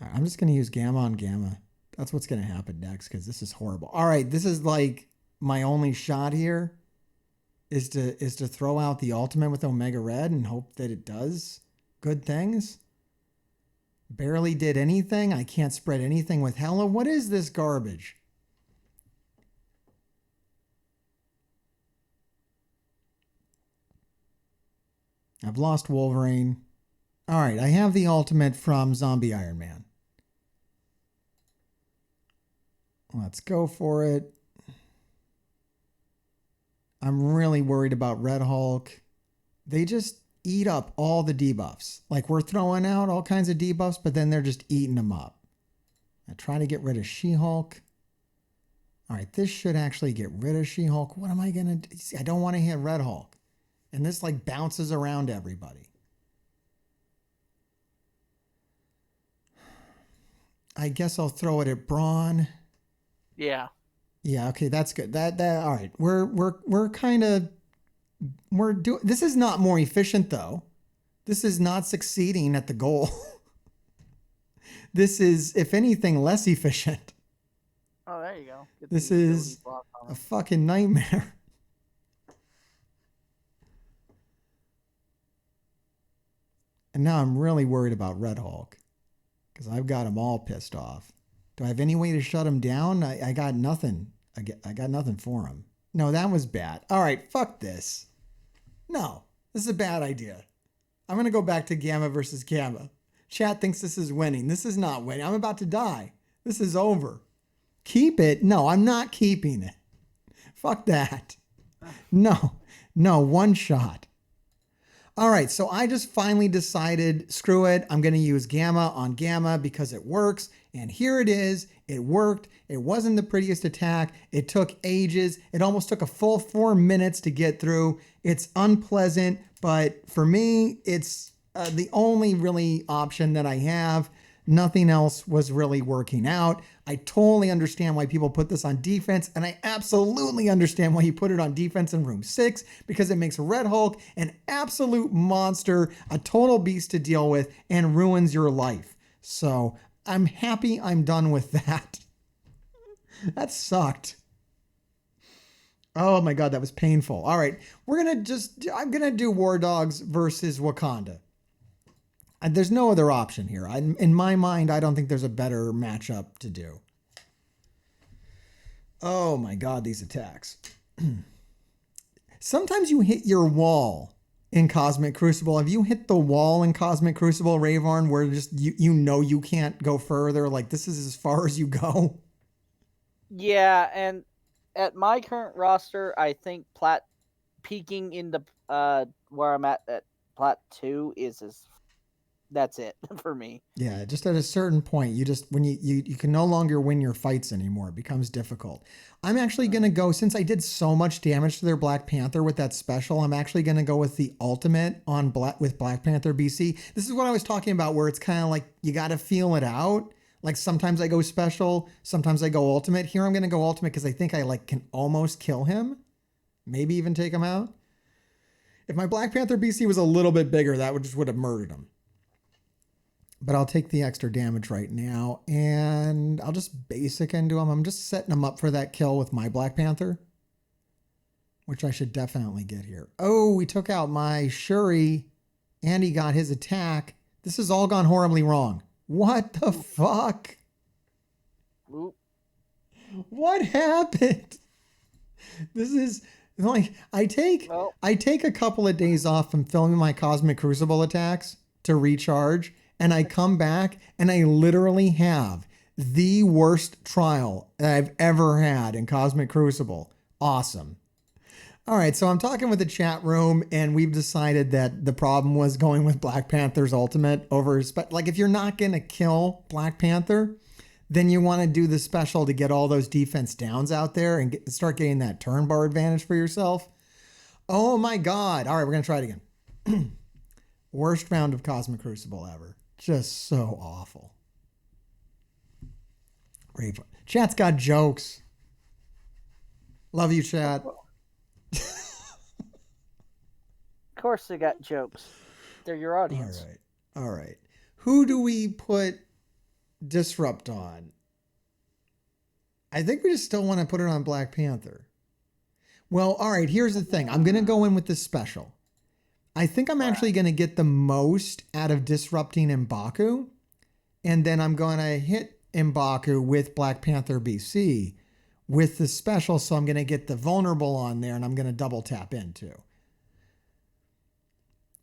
All right, I'm just going to use Gamma on Gamma. That's what's going to happen next, because this is horrible. All right, this is like my only shot here is to throw out the ultimate with Omega Red and hope that it does good things. Barely did anything. I can't spread anything with Hela. What is this garbage? I've lost Wolverine. All right, I have the ultimate from Zombie Iron Man. Let's go for it. I'm really worried about Red Hulk. They just eat up all the debuffs. Like, we're throwing out all kinds of debuffs, but then they're just eating them up. I try to get rid of She-Hulk. All right, this should actually get rid of She-Hulk. What am I going to do? See, I don't want to hit Red Hulk. And this, like, bounces around everybody. I guess I'll throw it at Brawn. Yeah. Yeah, okay, that's good. That all right. We're kind of doing this is not more efficient though. This is not succeeding at the goal. This is, if anything, less efficient. Oh, there you go. Get this is a fucking nightmare. And now I'm really worried about Red Hulk because I've got him all pissed off. Do I have any way to shut him down? I got nothing. I got nothing for him. No, that was bad. All right, fuck this. No, this is a bad idea. I'm going to go back to Gamma versus Gamma. Chat thinks this is winning. This is not winning. I'm about to die. This is over. Keep it? No, I'm not keeping it. Fuck that. No, one shot. All right, so I just finally decided, screw it. I'm going to use Gamma on Gamma because it works. And here it is. It worked. It wasn't the prettiest attack. It took ages. It almost took a full 4 minutes to get through. It's unpleasant, but for me, it's the only really option that I have. Nothing else was really working out. I totally understand why people put this on defense, and I absolutely understand why you put it on defense in room 6, because it makes Red Hulk an absolute monster, a total beast to deal with, and ruins your life. So I'm happy I'm done with that. That sucked. Oh my God, that was painful. All right, I'm gonna do War Dogs versus Wakanda. There's no other option here. In my mind, I don't think there's a better matchup to do. Oh my God, these attacks. Sometimes you hit your wall in Cosmic Crucible. Have you hit the wall in Cosmic Crucible, Rayvarn, where just you know you can't go further? Like, this is as far as you go? Yeah, and at my current roster, I think peaking in the where I'm at Plat 2 that's it for me. Yeah, just at a certain point, when you can no longer win your fights anymore. It becomes difficult. I'm actually going to go, since I did so much damage to their Black Panther with that special, I'm actually going to go with the ultimate with Black Panther BC. This is what I was talking about, where it's kind of like you got to feel it out. Like sometimes I go special, sometimes I go ultimate. Here I'm going to go ultimate because I think I can almost kill him. Maybe even take him out. If my Black Panther BC was a little bit bigger, that would have murdered him. But I'll take the extra damage right now, and I'll just basic into him. I'm just setting him up for that kill with my Black Panther, which I should definitely get here. Oh, we took out my Shuri, and he got his attack. This has all gone horribly wrong. What the fuck? Oop. What happened? This is like, I take a couple of days off from filming my Cosmic Crucible attacks to recharge. And I come back and I literally have the worst trial that I've ever had in Cosmic Crucible. Awesome. All right, so I'm talking with the chat room, and we've decided that the problem was going with Black Panther's ultimate over, like, if you're not going to kill Black Panther, then you want to do the special to get all those defense downs out there and start getting that turn bar advantage for yourself. Oh my God. All right, we're going to try it again. Worst round of Cosmic Crucible ever. Just so awful. Chat's got jokes. Love you, chat. Of course they got jokes. They're your audience. All right. Who do we put Disrupt on? I think we just still want to put it on Black Panther. Well, all right, here's the thing. I'm going to go in with this special. I think I'm actually going to get the most out of disrupting M'Baku. And then I'm going to hit M'Baku with Black Panther BC with the special. So I'm going to get the vulnerable on there, and I'm going to double tap into.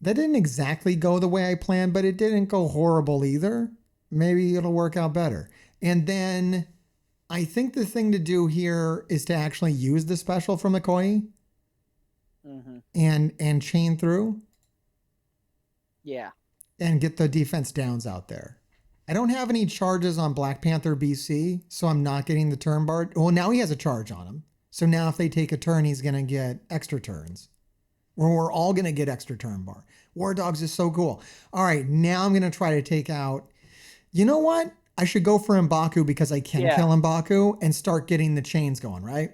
That didn't exactly go the way I planned, but it didn't go horrible either. Maybe it'll work out better. And then I think the thing to do here is to actually use the special from Okoye. And chain through. Yeah. And get the defense downs out there. I don't have any charges on Black Panther BC, so I'm not getting the turn bar. Well, now he has a charge on him. So now if they take a turn, he's going to get extra turns. Or we're all going to get extra turn bar. War Dogs is so cool. All right, now I'm going to try to take out... You know what? I should go for M'Baku because I can kill M'Baku and start getting the chains going, right?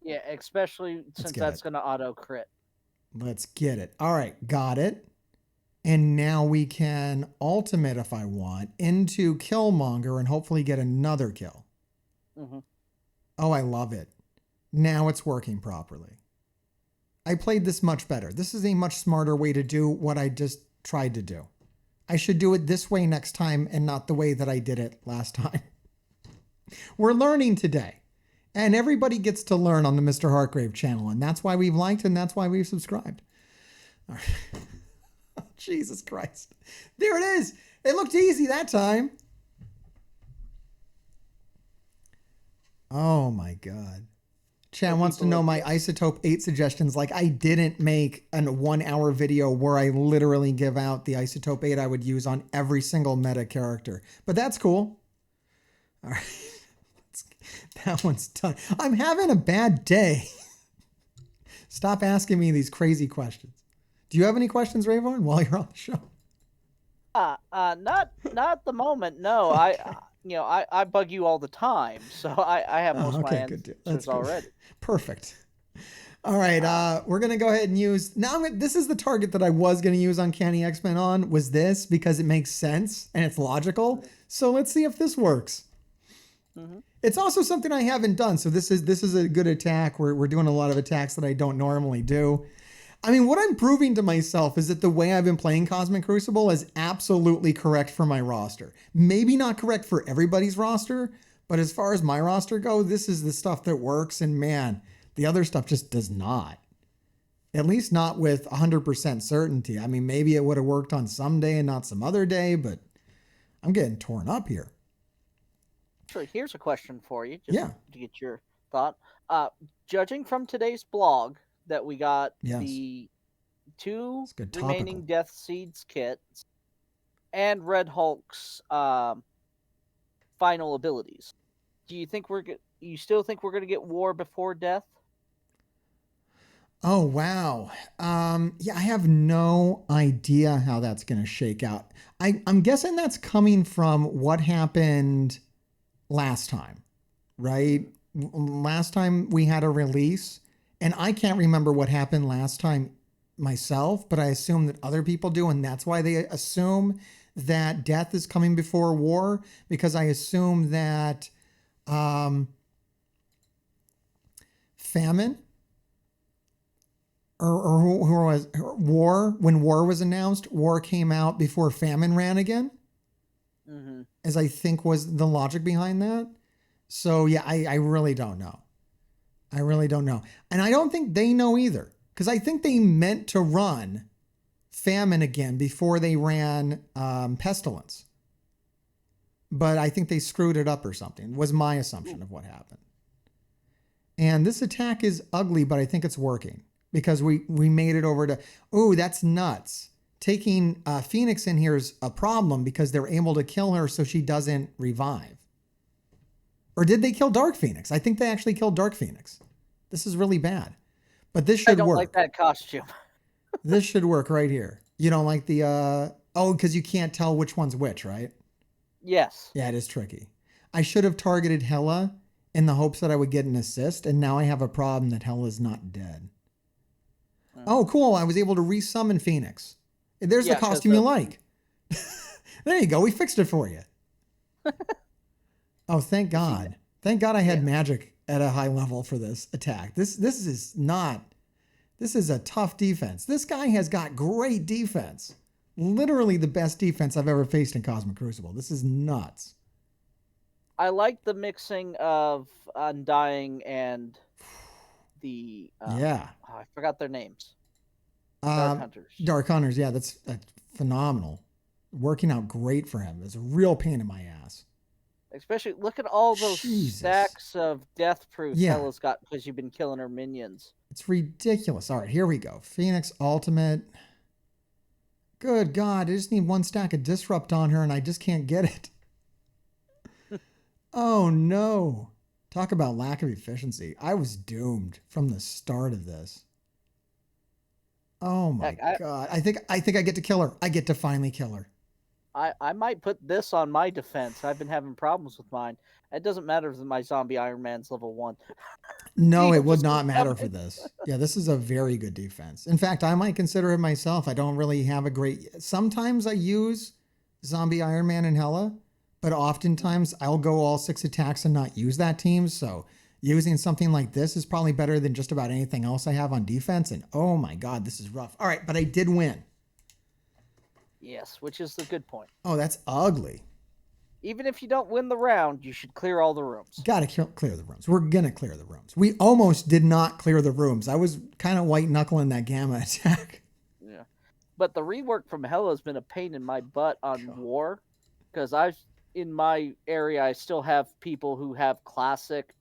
Yeah, especially since that's going to auto crit. Let's get it. All right, got it. And now we can ultimate, if I want, into Killmonger and hopefully get another kill. Mm-hmm. Oh, I love it. Now it's working properly. I played this much better. This is a much smarter way to do what I just tried to do. I should do it this way next time and not the way that I did it last time. We're learning today. And everybody gets to learn on the Mr. Hartgrave channel. And that's why we've liked and that's why we've subscribed. All right. Jesus Christ. There it is. It looked easy that time. Oh my God. Chan wants to know my Isotope 8 suggestions. Like I didn't make a 1 hour video where I literally give out the Isotope 8 I would use on every single meta character. But that's cool. All right. That one's done. I'm having a bad day. Stop asking me these crazy questions. Do you have any questions, Rayvon, while you're on the show? Not at the moment. No, I bug you all the time, so I have most of my answers already. Perfect. All right, we're gonna go ahead and use now. This is the target that I was gonna use Uncanny X-Men on. Was this because it makes sense and it's logical? So let's see if this works. Mm-hmm. It's also something I haven't done, so this is a good attack. We're doing a lot of attacks that I don't normally do. I mean, what I'm proving to myself is that the way I've been playing Cosmic Crucible is absolutely correct for my roster. Maybe not correct for everybody's roster, but as far as my roster goes, this is the stuff that works, and man, the other stuff just does not. At least not with 100% certainty. I mean, maybe it would have worked on some day and not some other day, but I'm getting torn up here. So here's a question for you, just to get your thought. Judging from today's blog that we got the 2 remaining DEATHSEED kits and Red Hulk's final abilities, do you think you still think we're going to get War before Death? Oh, wow. Yeah, I have no idea how that's going to shake out. I'm guessing that's coming from what happened last time, right? Last time we had a release, and I can't remember what happened last time myself, but I assume that other people do, and that's why they assume that Death is coming before War, because I assume that Famine or who was War, when War was announced, War came out before Famine ran again. Mm-hmm. As I think was the logic behind that. So yeah, I really don't know. I really don't know. And I don't think they know either. Because I think they meant to run Famine again before they ran Pestilence. But I think they screwed it up or something, was my assumption of what happened. And this attack is ugly, but I think it's working. Because we made it over to, oh, that's nuts. Taking Phoenix in here is a problem because they're able to kill her so she doesn't revive. Or did they kill Dark Phoenix? I think they actually killed Dark Phoenix. This is really bad. But this should work. I don't like that costume. This should work right here. You don't like the... because you can't tell which one's which, right? Yes. Yeah, it is tricky. I should have targeted Hela in the hopes that I would get an assist, and now I have a problem that Hela's not dead. Oh, cool. I was able to resummon Phoenix. There's the costume you like. There you go. We fixed it for you. Oh, thank God. Thank God I had magic at a high level for this attack. This is a tough defense. This guy has got great defense. Literally the best defense I've ever faced in Cosmic Crucible. This is nuts. I like the mixing of Undying and the... I forgot their names. Dark Hunters. Dark Hunters, yeah, that's phenomenal. Working out great for him. It's a real pain in my ass. Especially, look at all those stacks of death proofs Hela's got because you've been killing her minions. It's ridiculous. All right, here we go. Phoenix Ultimate. Good God, I just need one stack of Disrupt on her and I just can't get it. Oh no. Talk about lack of efficiency. I was doomed from the start of this. Oh my God. I think I get to kill her. I get to finally kill her. I might put this on my defense. I've been having problems with mine. It doesn't matter if my zombie Iron Man's level 1. No, it would not matter for this. Yeah, this is a very good defense. In fact, I might consider it myself. I don't really have a great... Sometimes I use zombie Iron Man and Hela, but oftentimes I'll go all 6 attacks and not use that team. So using something like this is probably better than just about anything else I have on defense. And oh my God, this is rough. All right, but I did win. Yes, which is the good point. Oh, that's ugly. Even if you don't win the round, you should clear all the rooms. Got to clear the rooms. We're going to clear the rooms. We almost did not clear the rooms. I was kind of white knuckling that gamma attack. Yeah. But the rework from Hela has been a pain in my butt on war. Because in my area, I still have people who have classic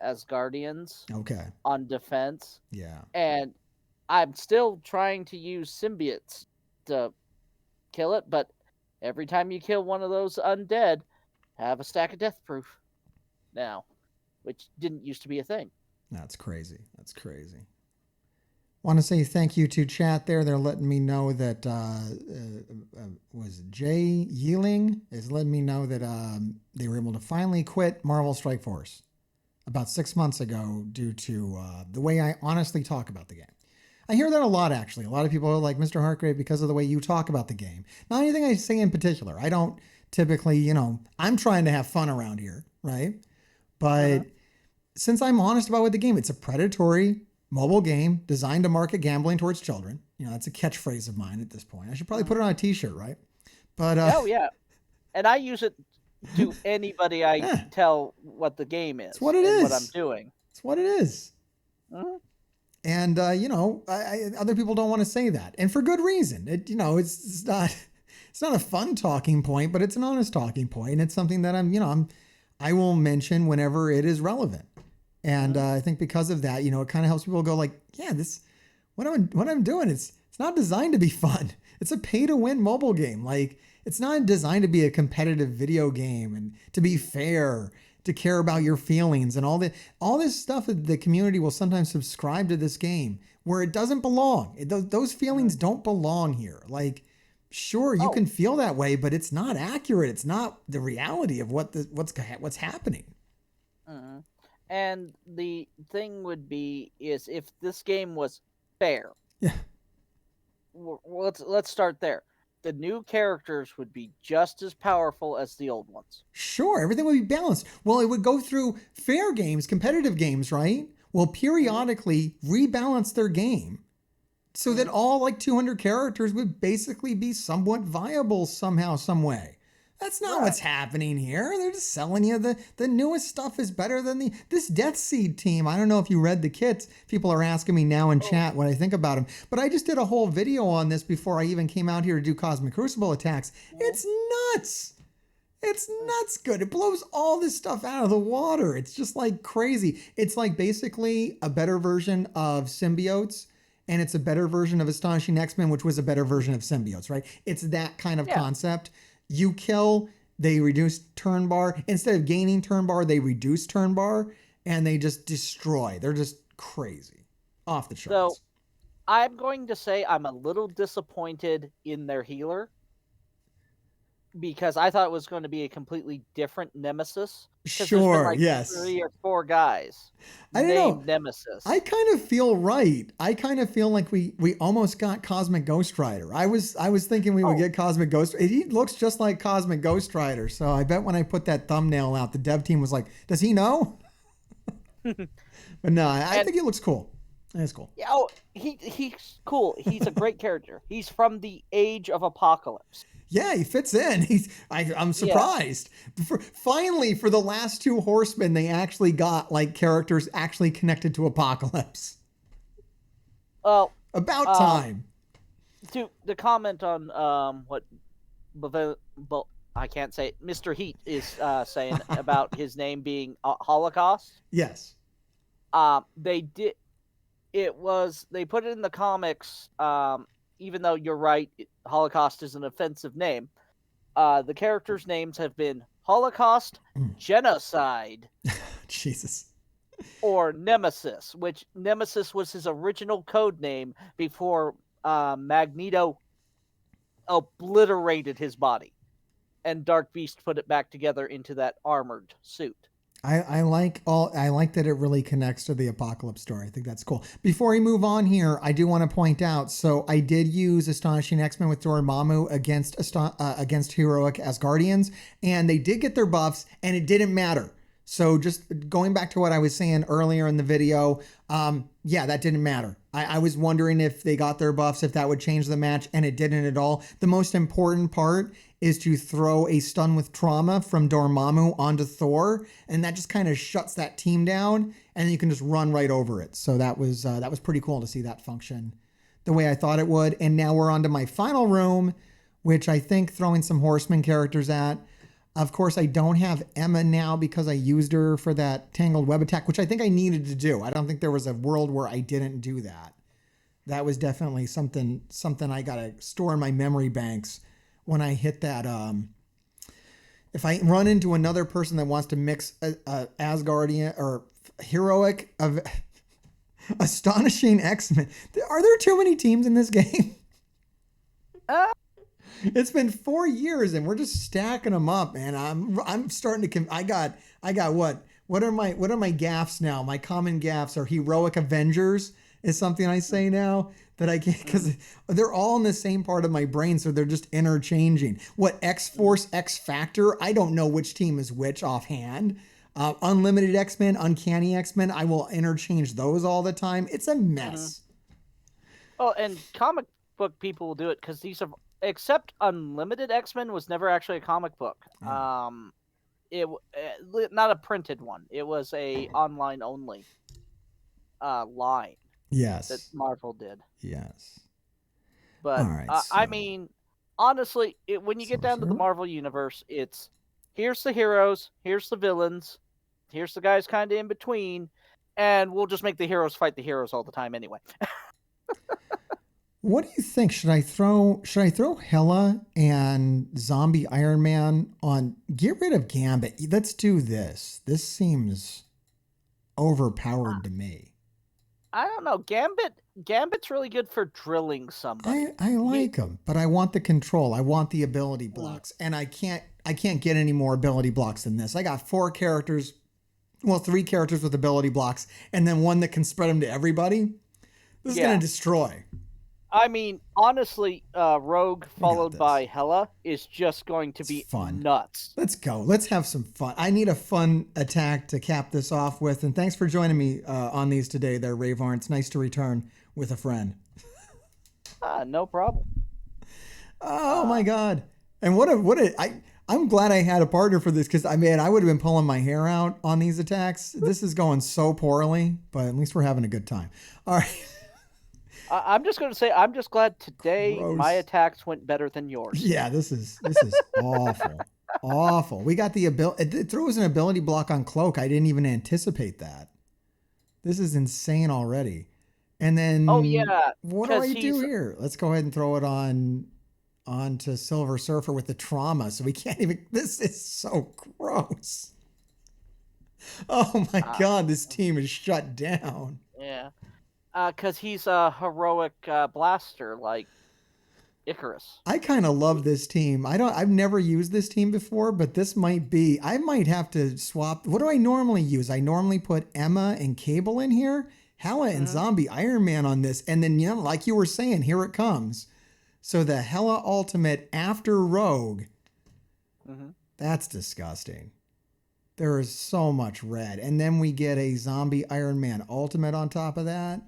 Asgardians. Okay. On defense. Yeah. And I'm still trying to use symbiotes to kill it, but every time you kill one of those undead, have a stack of death proof now, which didn't used to be a thing. That's crazy. That's crazy. Want to say thank you to chat there. They're letting me know that was Jay Yeeling is letting me know that they were able to finally quit Marvel Strike Force about 6 months ago due to the way I honestly talk about the game. I hear that a lot, actually. A lot of people are like, Mr. Hartgrave, because of the way you talk about the game. Not anything I say in particular. I don't typically, I'm trying to have fun around here, right? But since I'm honest about what the game, it's a predatory mobile game designed to market gambling towards children. That's a catchphrase of mine at this point. I should probably put it on a t-shirt, right? But oh, yeah. And I use it to anybody I tell what the game is. It's what it is. What I'm doing. It's what it is. Mm-hmm. And, other people don't want to say that. And for good reason. It's not a fun talking point, but it's an honest talking point. And it's something that I will mention whenever it is relevant. And I think because of that, it kind of helps people go like, yeah, what I'm doing, it's not designed to be fun. It's a pay to win mobile game. Like, it's not designed to be a competitive video game and to be fair, to care about your feelings and all this stuff that the community will sometimes subscribe to this game where it doesn't belong. Those feelings don't belong here. Like, sure, you can feel that way, but it's not accurate. It's not the reality of what's happening. And the thing would be is if this game was fair. Yeah. Let's start there. The new characters would be just as powerful as the old ones. Sure, everything would be balanced. Well, it would go through fair games, competitive games, right? Will periodically rebalance their game so that all like 200 characters would basically be somewhat viable somehow, some way. That's not what's happening here. They're just selling you the newest stuff is better than this DEATHSEED team. I don't know if you read the kits. People are asking me now in chat what I think about them. But I just did a whole video on this before I even came out here to do Cosmic Crucible attacks. It's nuts. It's nuts good. It blows all this stuff out of the water. It's just like crazy. It's like basically a better version of Symbiotes. And it's a better version of Astonishing X-Men, which was a better version of Symbiotes, right? It's that kind of concept. You kill, they reduce turn bar. Instead of gaining turn bar, they reduce turn bar, and they just destroy. They're just crazy. Off the charts. So, I'm going to say I'm a little disappointed in their healer, because I thought it was going to be a completely different Nemesis. Sure, like 3 or 4 guys named Nemesis. I kind of feel right. I kind of feel like we almost got Cosmic Ghost Rider. I was thinking we would get Cosmic Ghost Rider. He looks just like Cosmic Ghost Rider. So I bet when I put that thumbnail out, the dev team was like, does he know? But no, I think he looks cool. That's cool. Yeah, he's cool. He's a great character. He's from the Age of Apocalypse. Yeah, he fits in. I'm surprised. Finally, for the last 2 Horsemen, they actually got like characters actually connected to Apocalypse. Well, about time. To comment on what I can't say it, Mr. Heat is saying about his name being Holocaust. Yes. They did. They put it in the comics. Even though you're right, Holocaust is an offensive name. The characters' names have been Holocaust, Genocide, Jesus, or Nemesis, which Nemesis was his original code name before Magneto obliterated his body. and Dark Beast put it back together into that armored suit. I like that it really connects to the Apocalypse story. I think that's cool. Before we move on here, I do want to point out, so I did use Astonishing X-Men with Dormammu against Heroic Asgardians, and they did get their buffs, and it didn't matter. So just going back to what I was saying earlier in the video, yeah, that didn't matter. I was wondering if they got their buffs, if that would change the match, and it didn't at all. The most important part is to throw a stun with trauma from Dormammu onto Thor, and that just kind of shuts that team down, and you can just run right over it. So that was pretty cool to see that function the way I thought it would. And now we're on to my final room, which I think throwing some Horseman characters at. Of course, I don't have Emma now because I used her for that Tangled Web attack, which I think I needed to do. I don't think there was a world where I didn't do that. That was definitely something I got to store in my memory banks when I hit that. If I run into another person that wants to mix a Asgardian or heroic of Astonishing X-Men. Are there too many teams in this game? It's been 4 years and we're just stacking them up, man. I'm starting to. I got what? What are my gaffes now? My common gaffes are Heroic Avengers is something I say now that I can't, because they're all in the same part of my brain, so they're just interchanging. What X-Force, X-Factor? I don't know which team is which offhand. Unlimited X-Men, Uncanny X-Men. I will interchange those all the time. It's a mess. Well, and comic book people will do it because these are. Except Unlimited X-Men was never actually a comic book. It not a printed one. It was a online only line. Yes. That Marvel did. Yes. But all right, I mean, honestly, when you get down to the Marvel universe, it's here's the heroes, here's the villains, here's the guys kind of in between, and we'll just make the heroes fight the heroes all the time anyway. What do you think? Should I throw Hela and Zombie Iron Man on? Get rid of Gambit. Let's do this. This seems overpowered to me. I don't know. Gambit's really good for drilling somebody. I like him, but I want the control. I want the ability blocks, and I can't get any more ability blocks than this. I got 4 characters, well, 3 characters with ability blocks, and then one that can spread them to everybody. This is gonna destroy. I mean, honestly, Rogue followed by Hela is just going to be nuts. Let's go. Let's have some fun. I need a fun attack to cap this off with. And thanks for joining me on these today there, Rayvarn. It's nice to return with a friend. No problem. Oh, my God. And I'm glad I had a partner for this because, I would have been pulling my hair out on these attacks. This is going so poorly, but at least we're having a good time. All right. I'm just going to say, I'm just glad today my attacks went better than yours. Yeah, this is awful. Awful. We got the ability. It throws an ability block on Cloak. I didn't even anticipate that. This is insane already. And then, what do I do here? Let's go ahead and throw it onto Silver Surfer with the trauma. So we can't even. This is so gross. Oh my God, this team is shut down. Yeah. Because he's a heroic blaster like Icarus. I kind of love this team. I've never used this team before, but this might be. I might have to swap. What do I normally use? I normally put Emma and Cable in here, Hela and Zombie Iron Man on this, and then like you were saying, here it comes. So the Hela Ultimate after Rogue. That's disgusting. There is so much red, and then we get a Zombie Iron Man Ultimate on top of that.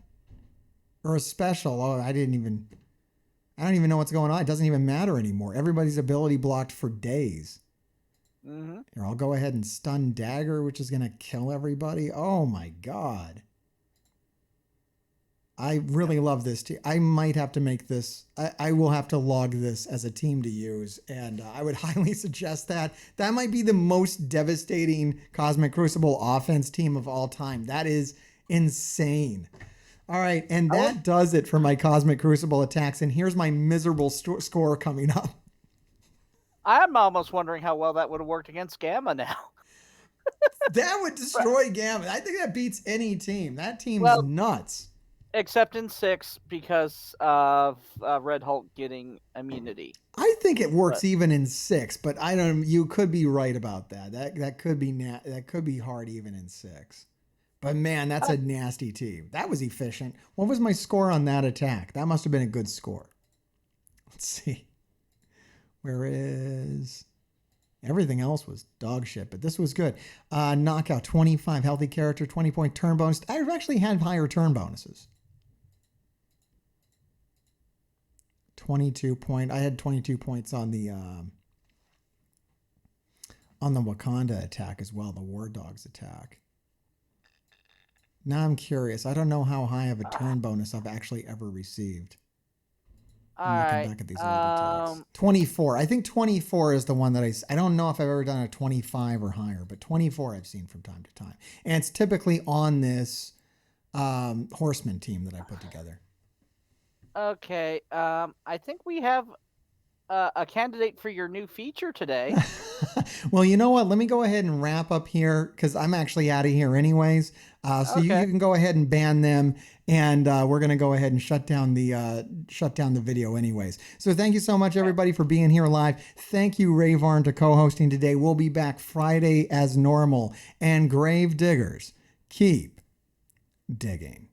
Or a special. Oh, I don't even know what's going on. It doesn't even matter anymore. Everybody's ability blocked for days. Here, I'll go ahead and stun Dagger, which is going to kill everybody. Oh my God. I really love this team. I might have to make this. I will have to log this as a team to use. And I would highly suggest that. That might be the most devastating Cosmic Crucible offense team of all time. That is insane. All right, and that does it for my Cosmic Crucible attacks, and here's my miserable score coming up. I'm almost wondering how well that would have worked against Gamma now. That would destroy Gamma. I think that beats any team. That team's nuts. Except in 6 because of Red Hulk getting immunity. I think it works even in 6, but I don't. You could be right about that. That could be hard even in 6. But man, that's a nasty team. That was efficient. What was my score on that attack? That must have been a good score. Let's see. Where is everything else was dog shit, but this was good. Knockout 25, healthy character, 20-point turn bonus. I've actually had higher turn bonuses. 22 point. I had 22 points on the Wakanda attack as well, the War Dogs attack. Now I'm curious. I don't know how high of a turn bonus I've actually ever received. I'm looking back at these old attacks. 24. I think 24 is the one that I don't know if I've ever done a 25 or higher, but 24 I've seen from time to time. And it's typically on this Horseman team that I put together. Okay. I think we have a candidate for your new feature today. Well, you know what? Let me go ahead and wrap up here because I'm actually out of here anyways. So okay. You can go ahead and ban them, and we're going to go ahead and shut down the video anyways. So thank you so much, everybody, for being here live. Thank you, Ray Varn, to co-hosting today. We'll be back Friday as normal. And Grave Diggers, keep digging.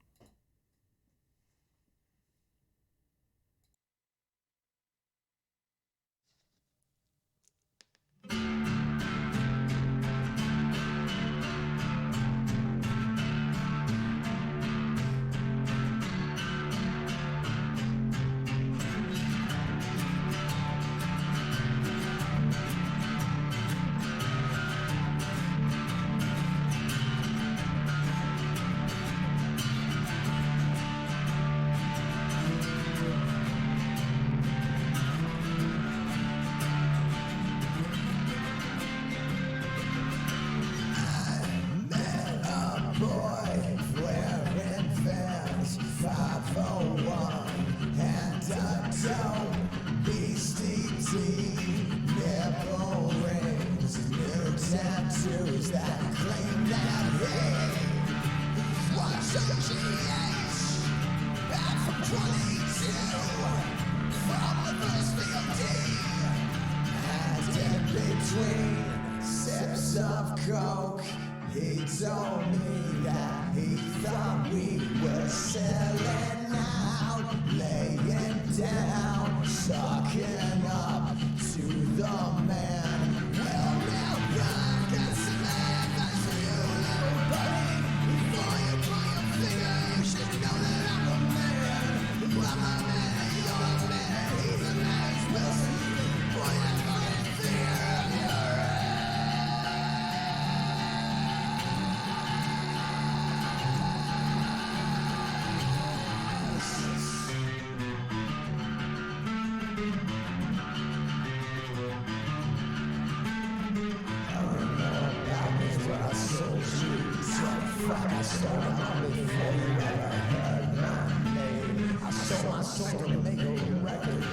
So I sold a nigga record,